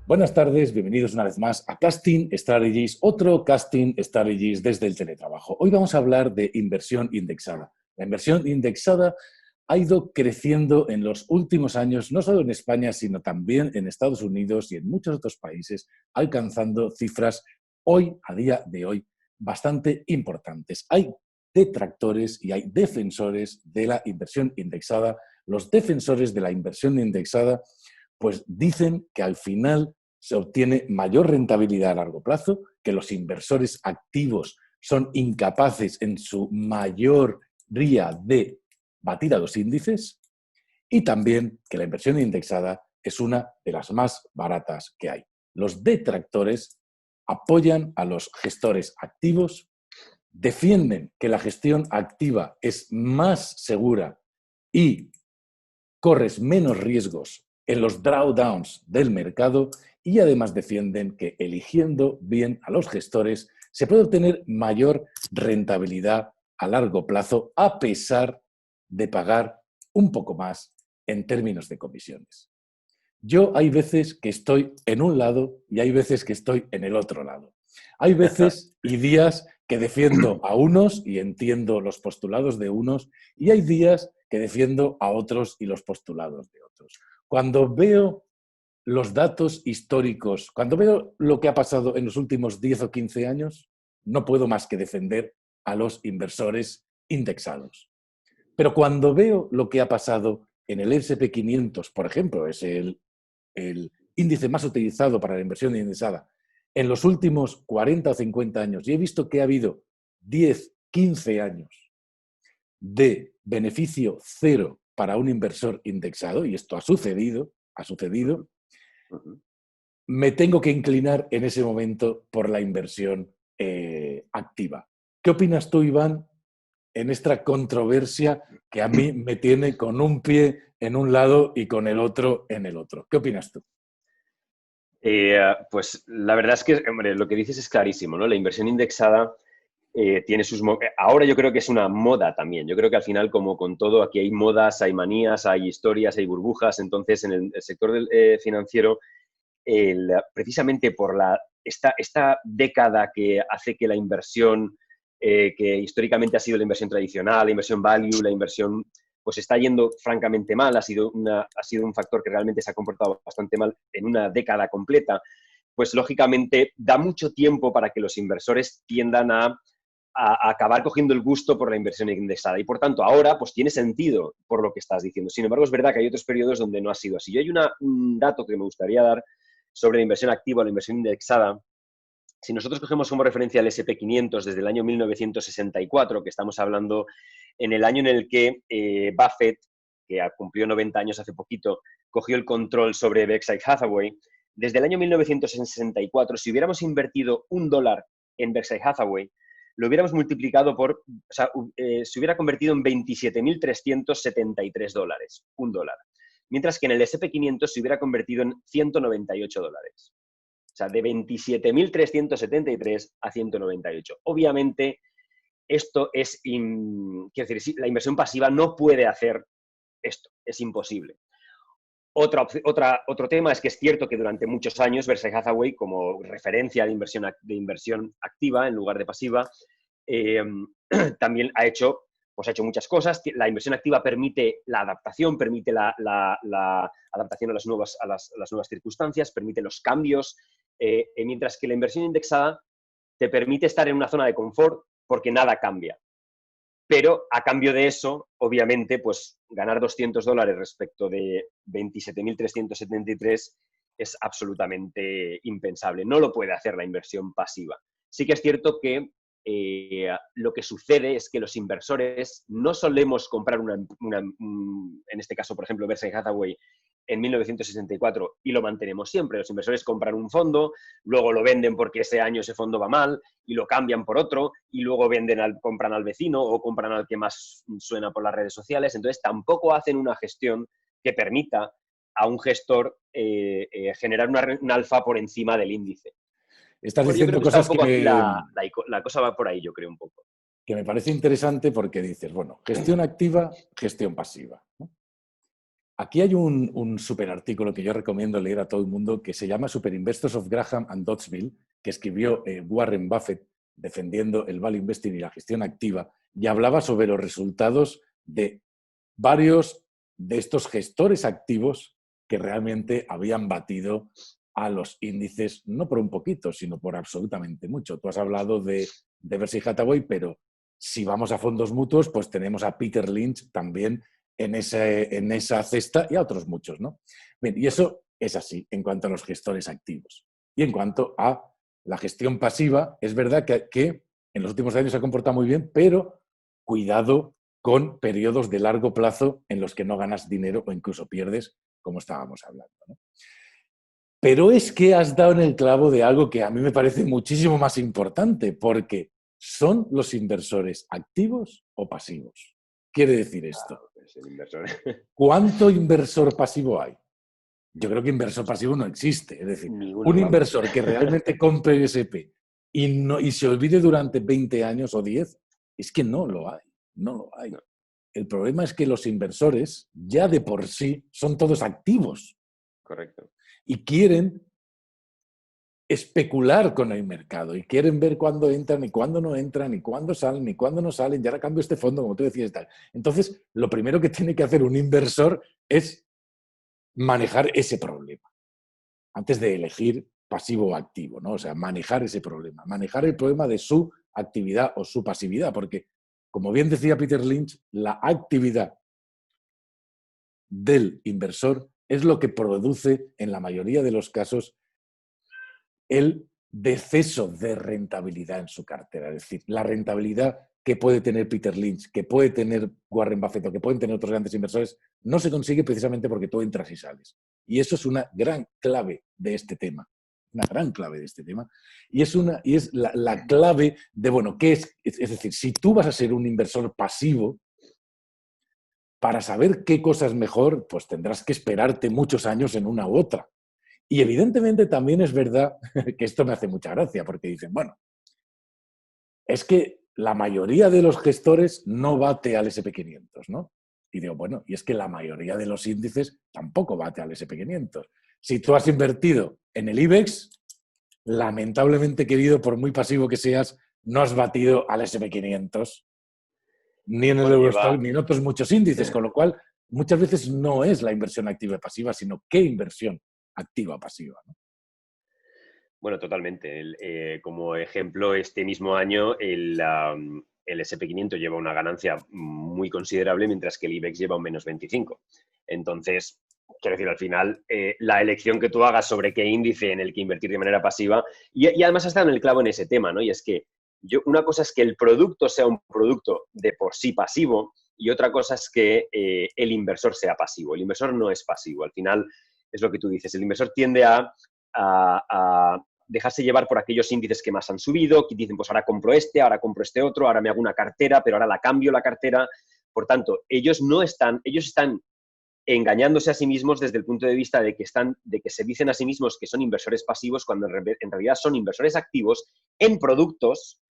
Buenas tardes, bienvenidos una vez más a Casting Strategies, otro Casting Strategies desde el teletrabajo. Hoy vamos a hablar de inversión indexada. La inversión indexada ha ido creciendo en los últimos años, no solo en España, sino también en Estados Unidos y en muchos otros países, alcanzando cifras hoy, a día de hoy, bastante importantes. Hay detractores y hay defensores de la inversión indexada. Los defensores de la inversión indexada pues dicen que al final se obtiene mayor rentabilidad a largo plazo, que los inversores activos son incapaces en su mayoría de batir a los índices y también que la inversión indexada es una de las más baratas que hay. Los detractores apoyan a los gestores activos, defienden que la gestión activa es más segura y corres menos riesgos en los drawdowns del mercado y además defienden que eligiendo bien a los gestores se puede obtener mayor rentabilidad a largo plazo a pesar de pagar un poco más en términos de comisiones. Yo hay veces que estoy en un lado y hay veces que estoy en el otro lado. Hay veces y días que defiendo a unos y entiendo los postulados de unos y hay días que defiendo a otros y los postulados de otros. Cuando veo los datos históricos, cuando veo lo que ha pasado en los últimos 10 o 15 años, no puedo más que defender a los inversores indexados. Pero cuando veo lo que ha pasado en el S&P 500, por ejemplo, es el índice más utilizado para la inversión indexada, en los últimos 40 o 50 años, y he visto que ha habido 10, 15 años de beneficio cero para un inversor indexado, y esto ha sucedido, me tengo que inclinar en ese momento por la inversión activa. ¿Qué opinas tú, Iván, en esta controversia que a mí me tiene con un pie en un lado y con el otro en el otro? ¿Qué opinas tú? Pues la verdad es que, hombre, lo que dices es clarísimo, ¿no? La inversión indexada tiene sus... Ahora yo creo que es una moda también. Yo creo que al final, como con todo, aquí hay modas, hay manías, hay historias, hay burbujas. Entonces, en el sector financiero, precisamente por esta década que hace que la inversión, que históricamente ha sido la inversión tradicional, la inversión value, la inversión pues está yendo francamente mal, ha sido un factor que realmente se ha comportado bastante mal en una década completa, pues lógicamente da mucho tiempo para que los inversores tiendan a acabar cogiendo el gusto por la inversión indexada. Y por tanto, ahora pues tiene sentido por lo que estás diciendo. Sin embargo, es verdad que hay otros periodos donde no ha sido así. Yo hay un dato que me gustaría dar sobre la inversión activa o la inversión indexada. Si nosotros cogemos como referencia el S&P 500 desde el año 1964, que estamos hablando en el año en el que Buffett, que cumplió 90 años hace poquito, cogió el control sobre Berkshire Hathaway, desde el año 1964, si hubiéramos invertido $1 en Berkshire Hathaway, lo hubiéramos multiplicado por, o sea, se hubiera convertido en $27.373, $1. Mientras que en el S&P 500 se hubiera convertido en $198. O sea, de 27.373 a 198. Obviamente, esto es... quiero decir, la inversión pasiva no puede hacer esto, es imposible. Otro tema es que es cierto que durante muchos años Berkshire Hathaway, como referencia de inversión activa en lugar de pasiva, también ha hecho muchas cosas. La inversión activa permite la adaptación, permite la adaptación a las nuevas circunstancias, permite los cambios, mientras que la inversión indexada te permite estar en una zona de confort porque nada cambia. Pero a cambio de eso, obviamente, pues ganar $200 respecto de 27.373 es absolutamente impensable. No lo puede hacer la inversión pasiva. Sí que es cierto que lo que sucede es que los inversores no solemos comprar en este caso, por ejemplo, Berkshire Hathaway en 1964 y lo mantenemos siempre. Los inversores compran un fondo, luego lo venden porque ese año ese fondo va mal y lo cambian por otro y luego compran al vecino o compran al que más suena por las redes sociales. Entonces tampoco hacen una gestión que permita a un gestor generar un alfa por encima del índice. Estás Bueno, yo creo diciendo que está un cosas poco aquí la cosa va por ahí, yo creo un poco. que me parece interesante porque dices, bueno, gestión activa, gestión pasiva, ¿no? Aquí hay un super artículo que yo recomiendo leer a todo el mundo que se llama Super Investors of Graham and Doddsville, que escribió Warren Buffett defendiendo el value investing y la gestión activa, y hablaba sobre los resultados de varios de estos gestores activos que realmente habían batido a los índices, no por un poquito, sino por absolutamente mucho. Tú has hablado de Berkshire Hathaway, pero si vamos a fondos mutuos, pues tenemos a Peter Lynch también en esa cesta y a otros muchos, ¿no? Bien, y eso es así en cuanto a los gestores activos. Y en cuanto a la gestión pasiva, es verdad que en los últimos años se ha comportado muy bien, pero cuidado con periodos de largo plazo en los que no ganas dinero o incluso pierdes, como estábamos hablando, ¿no? Pero es que has dado en el clavo de algo que a mí me parece muchísimo más importante, porque ¿son los inversores activos o pasivos? Quiere decir esto. Pues el inversor. ¿Cuánto inversor pasivo hay? Yo creo que inversor pasivo no existe. Es decir, Ninguno, un vamos. inversor que realmente compre el SP y se olvide durante 20 años o 10, es que no lo hay. No lo hay. No. El problema es que los inversores ya de por sí son todos activos. Correcto. Y quieren especular con el mercado y quieren ver cuándo entran y cuándo no entran y cuándo salen y cuándo no salen. Y ahora cambio este fondo, como tú decías. Tal. Entonces, lo primero que tiene que hacer un inversor es manejar ese problema antes de elegir pasivo o activo, ¿no? O sea, manejar ese problema, manejar el problema de su actividad o su pasividad, porque, como bien decía Peter Lynch, la actividad del inversor es lo que produce, en la mayoría de los casos, el deceso de rentabilidad en su cartera. Es decir, la rentabilidad que puede tener Peter Lynch, que puede tener Warren Buffett o que pueden tener otros grandes inversores, no se consigue precisamente porque tú entras y sales. Y eso es una gran clave de este tema. Una gran clave de este tema. Y es la clave de, bueno, ¿qué es? Es decir, si tú vas a ser un inversor pasivo, para saber qué cosa es mejor, pues tendrás que esperarte muchos años en una u otra. Y evidentemente también es verdad que esto me hace mucha gracia, porque dicen, bueno, es que la mayoría de los gestores no bate al SP500, ¿no? Y digo, bueno, y es que la mayoría de los índices tampoco bate al SP500. Si tú has invertido en el IBEX, lamentablemente, querido, por muy pasivo que seas, no has batido al SP500, ni en el Bueno, Eurostoxx, ni en otros muchos índices, con lo cual muchas veces no es la inversión activa y pasiva, sino qué inversión activa o pasiva, ¿no? Bueno, totalmente. Como ejemplo, este mismo año el SP500 lleva una ganancia muy considerable, mientras que el IBEX lleva un menos 25. Entonces, quiero decir, al final, la elección que tú hagas sobre qué índice en el que invertir de manera pasiva, y además has dado en el clavo en ese tema, ¿no? Y es que una cosa es que el producto sea un producto de por sí pasivo y otra cosa es que el inversor sea pasivo. El inversor no es pasivo. Al final, es lo que tú dices, el inversor tiende a dejarse llevar por aquellos índices que más han subido, que dicen, pues ahora compro ahora compro este otro, ahora me hago una cartera, pero ahora la cambio la cartera. Por tanto, ellos están engañándose a sí mismos desde el punto de vista de que se dicen a sí mismos que son inversores pasivos, cuando en realidad son inversores activos en productos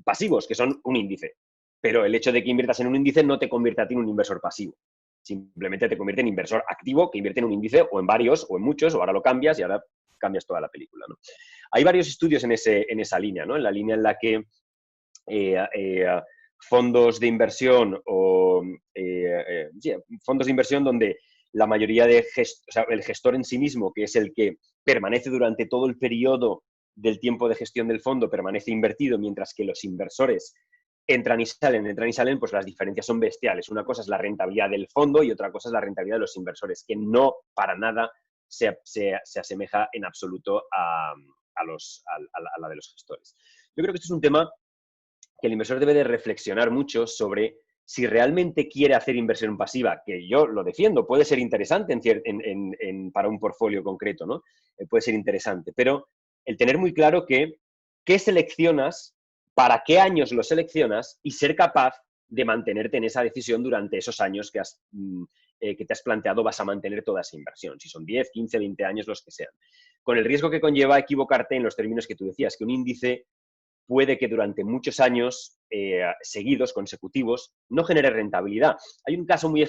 pasivos, que son un índice. Pero el hecho de que inviertas en un índice no te convierte a ti en un inversor pasivo. Simplemente te convierte en inversor activo que invierte en un índice o en varios o en muchos, o ahora lo cambias y ahora cambias toda la película, ¿no? Hay varios estudios en esa línea, ¿no? En la línea en la que fondos de inversión fondos de inversión donde la mayoría el gestor en sí mismo, que es el que permanece durante todo el periodo del tiempo de gestión del fondo, permanece invertido, mientras que los inversores entran y salen, pues las diferencias son bestiales. Una cosa es la rentabilidad del fondo y otra cosa es la rentabilidad de los inversores, que no para nada se asemeja en absoluto a la de los gestores. Yo creo que esto es un tema que el inversor debe de reflexionar mucho sobre si realmente quiere hacer inversión pasiva, que yo lo defiendo, puede ser interesante para un portfolio concreto, ¿no? Puede ser interesante, pero el tener muy claro qué seleccionas, para qué años lo seleccionas y ser capaz de mantenerte en esa decisión durante esos años que te has planteado vas a mantener toda esa inversión, si son 10, 15, 20 años, los que sean. Con el riesgo que conlleva equivocarte en los términos que tú decías, que un índice puede que durante muchos años seguidos, consecutivos, no genere rentabilidad. Hay un caso muy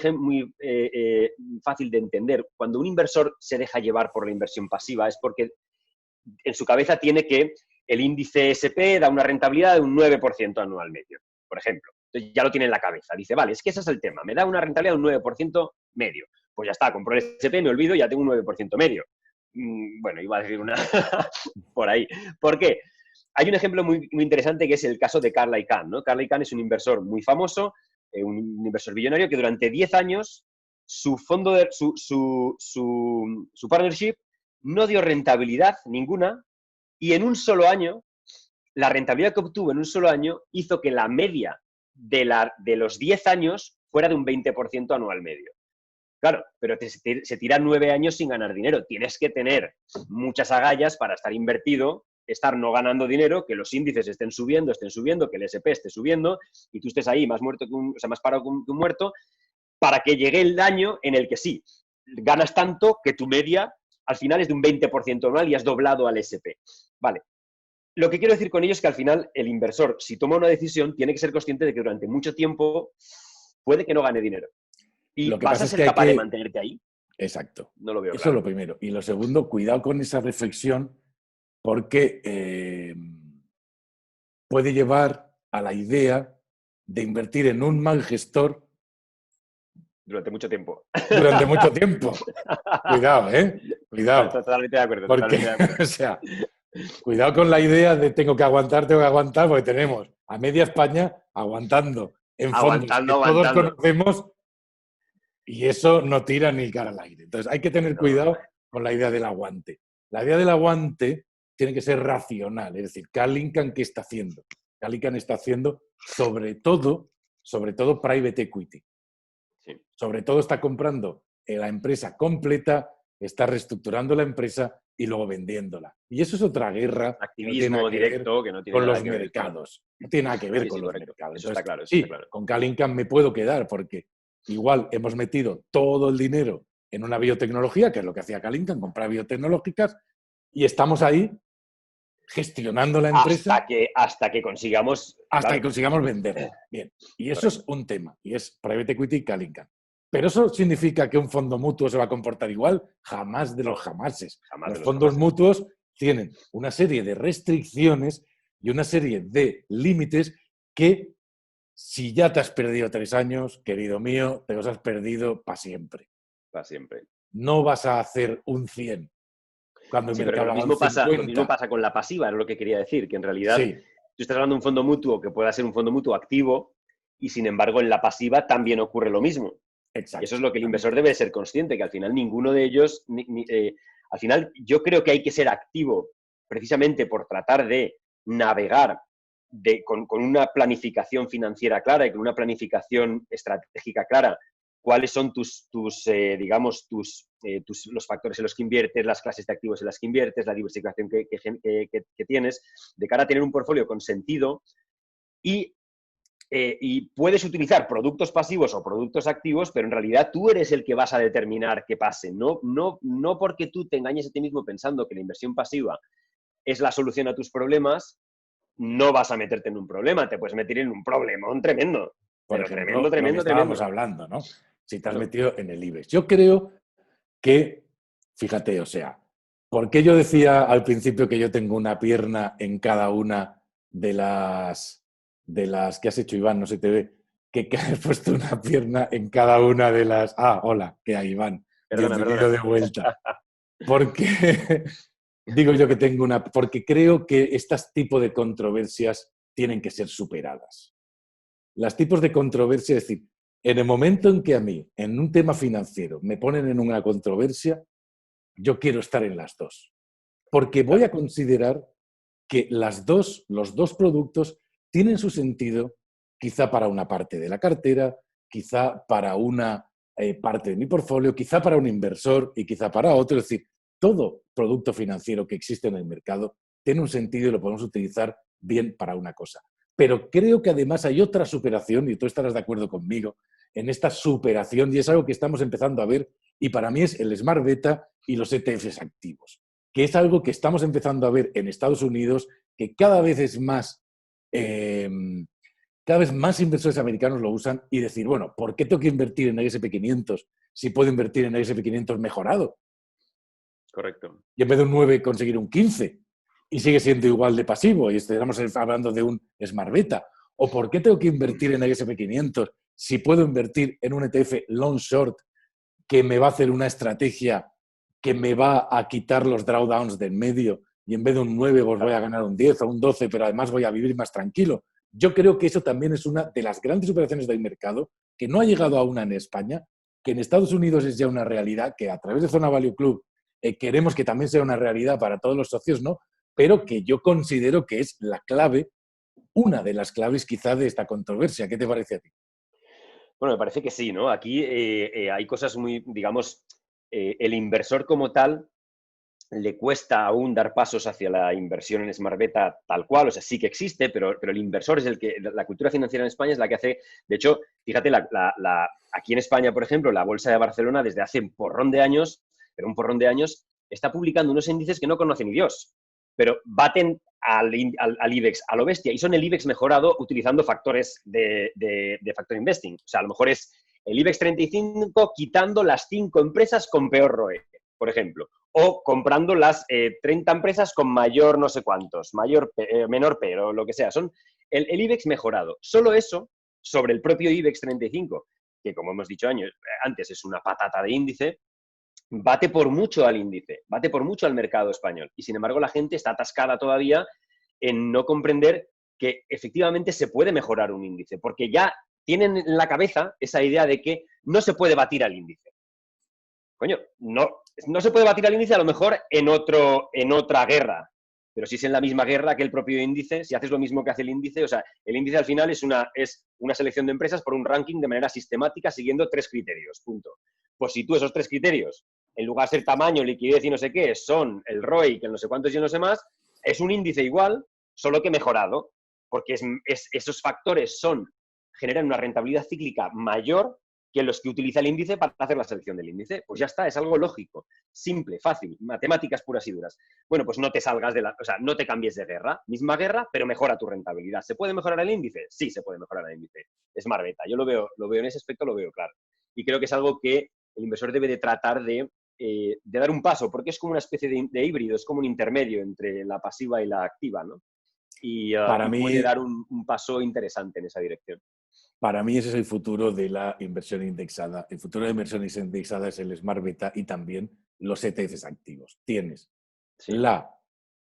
fácil de entender. Cuando un inversor se deja llevar por la inversión pasiva es porque en su cabeza tiene que el índice S&P da una rentabilidad de un 9% anual medio, por ejemplo. Entonces ya lo tiene en la cabeza. Dice, vale, es que ese es el tema. Me da una rentabilidad de un 9% medio. Pues ya está, compro el S&P, me olvido, ya tengo un 9% medio. Bueno, iba a decir una por ahí. ¿Por qué? Hay un ejemplo muy interesante que es el caso de Carl Icahn, ¿no? Carl Icahn es un inversor muy famoso, un inversor billonario que durante 10 años su fondo de, su partnership no dio rentabilidad ninguna y en un solo año, la rentabilidad que obtuvo en un solo año hizo que la media de los 10 años fuera de un 20% anual medio. Claro, pero se tiran 9 años sin ganar dinero. Tienes que tener muchas agallas para estar invertido, estar no ganando dinero, que los índices estén subiendo, que el S&P esté subiendo y tú estés ahí más muerto más parado que un muerto, para que llegue el año en el que sí, ganas tanto que tu media al final es de un 20% anual y has doblado al S&P. Vale. Lo que quiero decir con ello es que al final el inversor, si toma una decisión, tiene que ser consciente de que durante mucho tiempo puede que no gane dinero. ¿Y Lo que vas pasa a es ser que hay capaz de que... mantenerte ahí? Exacto. No lo veo Eso es claro. lo primero. Y lo segundo, cuidado con esa reflexión porque puede llevar a la idea de invertir en un mal gestor Durante mucho tiempo. durante mucho tiempo. Cuidado, ¿eh? Cuidado. Totalmente de acuerdo, Porque, totalmente de acuerdo. o sea, cuidado con la idea de tengo que aguantar, porque tenemos a media España aguantando en fondos que Aguantando, todos aguantando. conocemos y eso no tira ni cara al aire. Entonces hay que tener No, cuidado con la idea del aguante. La idea del aguante tiene que ser racional, es decir, Carl Icahn, ¿qué está haciendo? Carl Icahn está haciendo sobre todo private equity. sí. Sobre todo está comprando la empresa completa, está reestructurando la empresa y luego vendiéndola. Y eso es otra guerra que no tiene nada Activismo que ver directo que no tiene con nada los que ver, claro. mercados. No tiene nada que ver Sí, con sí, los correcto. mercados. Eso está Entonces, claro, eso está sí, claro. con Carl Icahn me puedo quedar porque igual hemos metido todo el dinero en una biotecnología, que es lo que hacía Carl Icahn, comprar biotecnológicas, y estamos ahí gestionando la empresa Hasta que consigamos, hasta que claro, consigamos venderla. Bien, y eso es correcto. un tema, y es private equity y Carl Icahn. ¿Pero eso significa que un fondo mutuo se va a comportar igual? Jamás de No, los jamases. jamás Los de los fondos jamases. mutuos tienen una serie de restricciones y una serie de límites que, si ya te has perdido 3 años, querido mío, te los has perdido para siempre. Para siempre. No vas a hacer un 100 cuando el Sí, pero que mercado haga un lo mismo 50. pasa con la pasiva, era lo que quería decir, que en realidad Sí, tú estás hablando de un fondo mutuo que pueda ser un fondo mutuo activo y sin embargo en la pasiva también ocurre lo mismo. Y eso exacto. es lo que el También inversor puede debe ser. ser consciente, que al final ninguno de ellos, al final yo creo que hay que ser activo precisamente por tratar de navegar con una planificación financiera clara y con una planificación estratégica clara, cuáles son digamos, los factores en los que inviertes, las clases de activos en las que inviertes, la diversificación que tienes, de cara a tener un portfolio con sentido y puedes utilizar productos pasivos o productos activos, pero en realidad tú eres el que vas a determinar qué pase. No porque tú te engañes a ti mismo pensando que la inversión pasiva es la solución a tus problemas, no vas a meterte en un problema, te puedes meter en un problemón tremendo, Por pero ejemplo, tremendo, lo que tremendo, estábamos tremendo. hablando, ¿no? Si te has Claro. metido en el IBEX. Yo creo que, fíjate, o sea, ¿por qué yo decía al principio que yo tengo una pierna en cada una de las que has hecho, Iván? No se te ve. Que has puesto una pierna en cada una de las... Ah, hola, ¿qué hay, Iván? Perdona, Bienvenido perdona. de vuelta. Porque digo yo que tengo una... Porque creo que estos tipos de controversias tienen que ser superadas. Los tipos de controversia, es decir, en el momento en que a mí, en un tema financiero, me ponen en una controversia, yo quiero estar en las dos. Porque voy Claro. a considerar que los dos productos tienen su sentido, quizá para una parte de la cartera, quizá para una parte de mi portfolio, quizá para un inversor y quizá para otro. Es decir, todo producto financiero que existe en el mercado tiene un sentido y lo podemos utilizar bien para una cosa. Pero creo que además hay otra superación, y tú estarás de acuerdo conmigo, en esta superación, y es algo que estamos empezando a ver, y para mí es el Smart Beta y los ETFs activos, que es algo que estamos empezando a ver en Estados Unidos, que eh, cada vez más inversores americanos lo usan, y decir, bueno, ¿por qué tengo que invertir en el S&P 500 si puedo invertir en el S&P 500 mejorado. Correcto. Y en vez de un 9 conseguir un 15 y sigue siendo igual de pasivo y estamos hablando de un Smart Beta. ¿O por qué tengo que invertir en el S&P 500 si puedo invertir en un ETF long short que me va a hacer una estrategia que me va a quitar los drawdowns del medio y en vez de un 9 pues voy a ganar un 10 o un 12, pero además voy a vivir más tranquilo? Yo creo que eso también es una de las grandes operaciones del mercado que no ha llegado aún en España, que en Estados Unidos es ya una realidad, que a través de Zona Value Club queremos que también sea una realidad para todos los socios, ¿no? Pero que yo considero que es la clave, una de las claves quizá de esta controversia. ¿Qué te parece a ti? Bueno, me parece que sí, ¿no? Aquí hay cosas muy, digamos, el inversor como tal le cuesta aún dar pasos hacia la inversión en Smart Beta tal cual, o sea, sí que existe, pero el inversor es el que, la cultura financiera en España es la que hace, de hecho, fíjate, aquí en España, por ejemplo, la Bolsa de Barcelona desde hace un porrón de años, pero un porrón de años, está publicando unos índices que no conoce ni Dios, pero baten al IBEX, a lo bestia, y son el IBEX mejorado utilizando factores de factor investing. O sea, a lo mejor es el IBEX 35 quitando las 5 empresas con peor ROE, por ejemplo, o comprando las 30 empresas con mayor no sé cuántos, menor P, o lo que sea. Son el IBEX mejorado. Solo eso sobre el propio IBEX 35, que como hemos dicho antes es una patata de índice, bate por mucho al índice, bate por mucho al mercado español. Y sin embargo la gente está atascada todavía en no comprender que efectivamente se puede mejorar un índice, porque ya tienen en la cabeza esa idea de que no se puede batir al índice. Coño, no se puede batir al índice a lo mejor en otra guerra, pero si es en la misma guerra que el propio índice, si haces lo mismo que hace el índice, o sea, el índice al final es una selección de empresas por un ranking de manera sistemática siguiendo 3 criterios, punto. Pues si tú esos 3 criterios, en lugar de ser tamaño, liquidez y no sé qué, son el ROI, que no sé cuántos y no sé más, es un índice igual, solo que mejorado, porque esos factores generan una rentabilidad cíclica mayor que los que utiliza el índice para hacer la selección del índice. Pues ya está, es algo lógico, simple, fácil, matemáticas puras y duras. Bueno, pues no te salgas o sea, no te cambies de guerra, misma guerra, pero mejora tu rentabilidad. ¿Se puede mejorar el índice? Sí, se puede mejorar el índice. Smart Beta, yo lo veo en ese aspecto, lo veo claro. Y creo que es algo que el inversor debe de tratar de dar un paso, porque es como una especie de híbrido, es como un intermedio entre la pasiva y la activa, ¿no? Y Para puede mí, dar un paso interesante en esa dirección. Para mí ese es el futuro de la inversión indexada. El futuro de la inversión indexada es el Smart Beta y también los ETFs activos. Sí.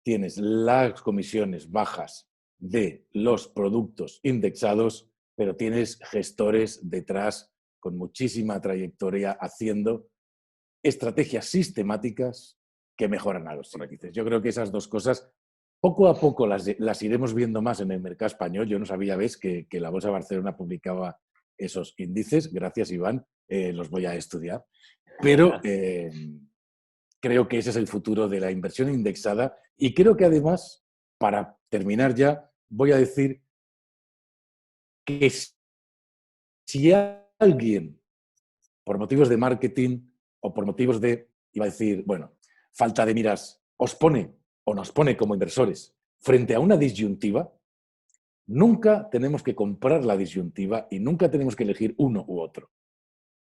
Tienes las comisiones bajas de los productos indexados, pero tienes gestores detrás con muchísima trayectoria haciendo estrategias sistemáticas que mejoran a los índices. Yo creo que esas dos cosas poco a poco las iremos viendo más en el mercado español. Yo no sabía, ves, que la Bolsa de Barcelona publicaba esos índices. Gracias, Iván. Los voy a estudiar. Pero creo que ese es el futuro de la inversión indexada. Y creo que además, para terminar ya, voy a decir que si alguien, por motivos de marketing o por motivos de, iba a decir, bueno, falta de miras, os pone o nos pone como inversores frente a una disyuntiva, nunca tenemos que comprar la disyuntiva y nunca tenemos que elegir uno u otro.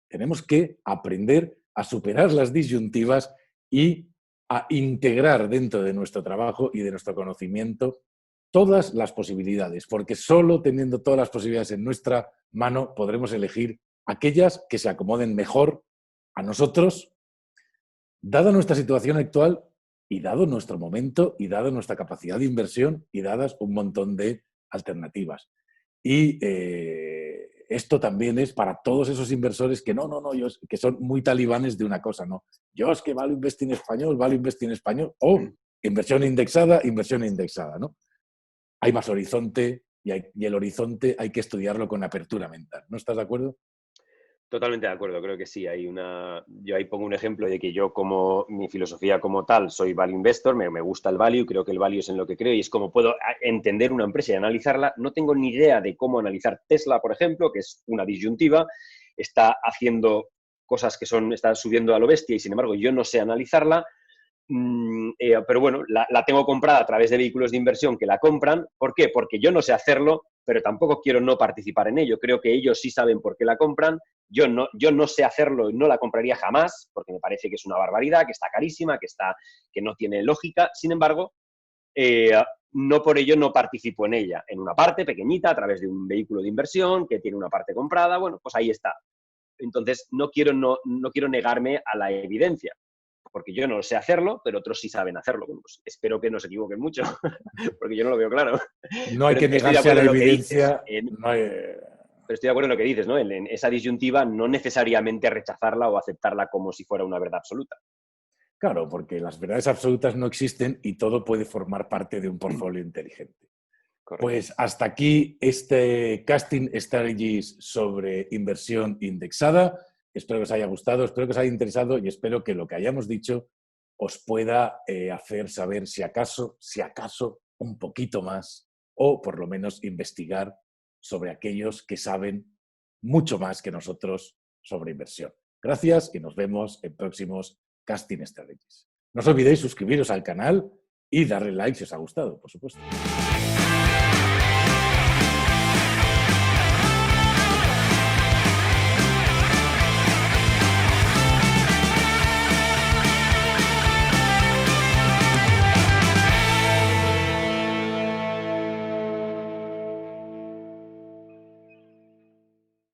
Tenemos que aprender a superar las disyuntivas y a integrar dentro de nuestro trabajo y de nuestro conocimiento todas las posibilidades, porque solo teniendo todas las posibilidades en nuestra mano podremos elegir aquellas que se acomoden mejor a nosotros, dada nuestra situación actual y dado nuestro momento y dado nuestra capacidad de inversión y dadas un montón de alternativas. Y esto también es para todos esos inversores que que son muy talibanes de una cosa, ¿no? Yo es que value investing en español, o inversión indexada, ¿no? Hay más horizonte y el horizonte hay que estudiarlo con apertura mental. ¿No estás de acuerdo? Totalmente de acuerdo, creo que sí. Yo ahí pongo un ejemplo de que yo, como mi filosofía como tal, soy value investor, me gusta el value, creo que el value es en lo que creo y es como puedo entender una empresa y analizarla. No tengo ni idea de cómo analizar Tesla, por ejemplo, que es una disyuntiva, está haciendo cosas que está subiendo a lo bestia y sin embargo yo no sé analizarla. Pero bueno, la tengo comprada a través de vehículos de inversión que la compran. ¿Por qué? Porque yo no sé hacerlo pero tampoco quiero no participar en ello. Creo que ellos sí saben por qué la compran. Yo no sé hacerlo y no la compraría jamás, porque me parece que es una barbaridad, que está carísima, que no tiene lógica. Sin embargo, no por ello no participo en ella. En una parte pequeñita, a través de un vehículo de inversión, que tiene una parte comprada, bueno, pues ahí está. Entonces, no quiero negarme a la evidencia, porque yo no sé hacerlo, pero otros sí saben hacerlo. Bueno, pues espero que no se equivoquen mucho, porque yo no lo veo claro. No hay Pero que estoy de negarse a acuerdo la en lo que dices. evidencia. No hay... Pero estoy de acuerdo en lo que dices, ¿no? En esa disyuntiva, no necesariamente rechazarla o aceptarla como si fuera una verdad absoluta. Claro, porque las verdades absolutas no existen y todo puede formar parte de un portfolio inteligente. Correcto. Pues hasta aquí este Casting Strategies sobre inversión indexada. Espero que os haya gustado, espero que os haya interesado y espero que lo que hayamos dicho os pueda hacer saber si acaso, un poquito más o por lo menos investigar sobre aquellos que saben mucho más que nosotros sobre inversión. Gracias y nos vemos en próximos Casting Strategies. No os olvidéis suscribiros al canal y darle like si os ha gustado, por supuesto.